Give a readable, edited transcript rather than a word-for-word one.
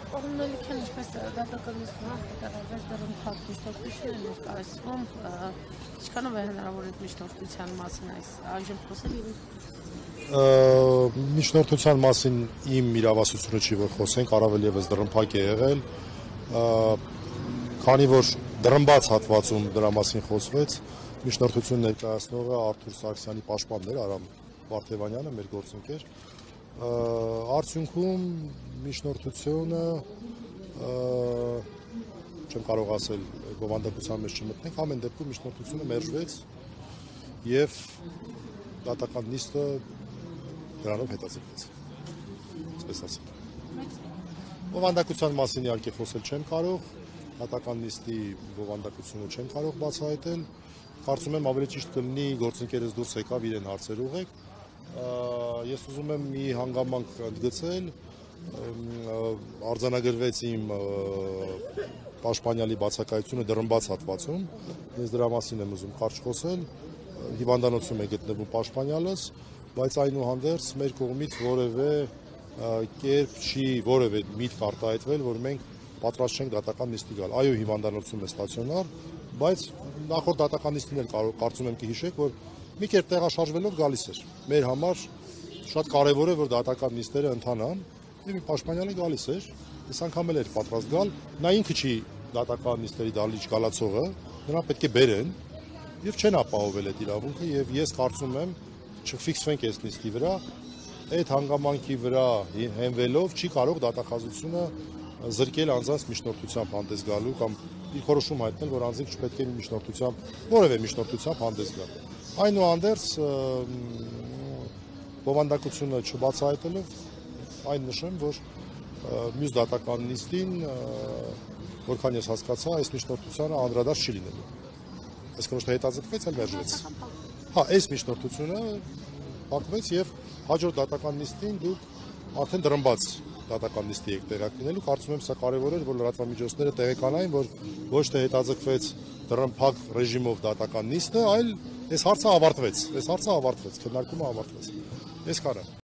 Կողմնալիք են ինչպես դատականիստն հետարավեր դրում փակ միջնորդություն են ներկայացվում, ինչքանով է հնարավոր այդ միջնորդության մասին այս այժմ խոսել եւ միջնորդության մասին իմ իրավասությունը չի որ խոսենք, առավել եւս դրմփակ է եղել, քանի որ դրմբաց հատվածում դրա մասին խոսվեց, միջնորդություն ներկայացնողը Արթուր Սարգսյանի պաշտպանն էր Արամ Վարդևանյանը, մեր գործընկեր, արդյունքում միջնորդությունը չեմ կարող ասել բովանդակության մեջ չմտնենք, ամեն դեպքում միջնորդությունը մերժվեց եւ դատական նիստը դրանով հետաձգվեց, այսպես ասեմ։ Բովանդակության մասին իհարկե խոսել չեմ կարող, դատական նիստի բովանդակությունը չեմ կարող բացահայտել, կարծում եմ ավելի ճիշտ կլինի գործընկերս դուրս եկավ իրեն հարցեր ուղղեք, ես ուզում եմ մի հանգամանք ընդգծել, արձանագրվեց իմ պաշտպանյալի բացակայությունը դրմբաց հատվածում, ես դրա մասին եմ ուզում կարճ խոսել, հիվանդանոցում է գտնվում պաշտպանյալս, բայց այնուհանդերձ մեր կողմից որևէ կերպ չի որևէ միտք արտահայտվել, որ մենք պատրաստ չենք դատական նիստի գալ, այո հիվանդանոցում է ստացիոնար, բայց նախորդ դատական նիստին էլ կարծում եմ կհիշեք, որ մի կերպ տեղաշարժվելով գալիս էր, մեր համար շատ կարևոր է, որ դատական նիստերը ընթանան, եւ մի պաշտպանյալը գալիս էր, այս անգամ էլ էր պատրաստ գալ, նա ինքը չի դատական նիստերի դալիճ գալացողը, նրան պետք է բերեն եւ չեն ապահովել այդ իրավունքը եւ ես կարծում եմ չֆիքսվենք այս նիստի վրա, այդ հանգամանքի վրա հենվելով չի կարող դատախազությունը զրկել անձանց միջնորդությամբ հանդես գալու կամ դիրքորոշում հայտնել, որ անձինք չպետք է որևէ միջնորդությամբ հանդես գալ։ Այնուհանդերձ բովանդակությունը չբացահայտելով այն նշեմ, որ մյուս դատական նիստին, որքան ես հասկացա, այս միջնորդությանը անդրադարձ չի լինելու։ Այսինքն ոչ թե հետաձգվեց, այլ մերժվեց։ Հա, այս միջնորդությունը փակվեց եւ հաջորդ դատական նիստին դուք արդեն դրմբաց դատական նիստի եք տեղակ լինելու, կարծում եմ սա կարևոր էր, որ լրատվամիջոցները տեղեկանային, որ ոչ թե հետաձգվեց դրմփակ ռեժիմով դատական նիստը, այլ այս հարցը ավարտվեց, քննարկումը ավարտվեց։ Այսքանը։